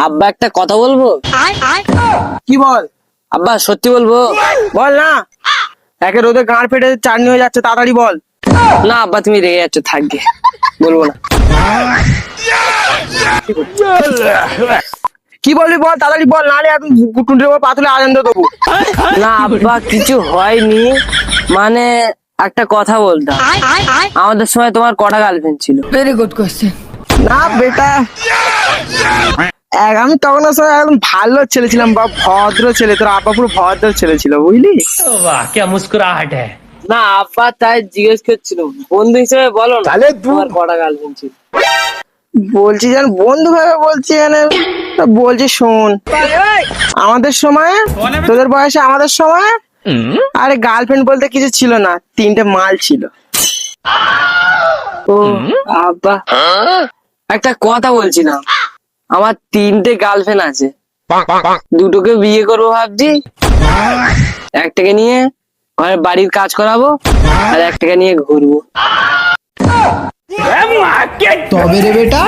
আব্বা একটা কথা বলবো? কি বল? আব্বা সত্যি বলবো? বল না, একে রোদে গাঁড় ফেটে চাটনি হয়ে যাচ্ছে, তাড়াতাড়ি বল। না আব্বা তুমি রেগে যাচ্ছ, থাকবে, বলবো না। কি বলবি বল, তাড়াতাড়ি বল, নাহলে এখন টুনটুনির উপর পাতুলে আনন্দ দেবো। না আব্বা কিছু হয়নি, মানে একটা কথা বলতাম। আমাদের সময় তোমার কটা গার্লফ্রেন্ড ছিল? Very good question. না বেটা, আমি তখন আসলে একদম ভালো ছেলে ছিলাম বা ভদ্র ছেলে, তোর আব্বা পুরো ভদ্র ছেলে ছিল, বুঝলি? वाह क्या मुस्कुराहट है। না আব্বা তাই জিজ্ঞেস করছিল, বন্ধু হিসেবে বলো না তোমার কটা গার্লফ্রেন্ড ছিল? বলছি যেন বন্ধু ভাবে বলছি, বলছি শোন, আমাদের সময়, তোদের বয়সে আমাদের সময়, আরে গার্লফ্রেন্ড বলতে কিছু ছিল না, 3টে মাল ছিল। ও আব্বা, একটা কথা বলছিলাম, আমার 3টে গার্লফ্রেন্ড আছে, দুটোকে বিয়ে করবো ভাবছি, একটাকে নিয়ে ঘরের বাড়ির কাজ করাবো, আর একটাকে নিয়ে ঘুরবো। তবে রে বেটা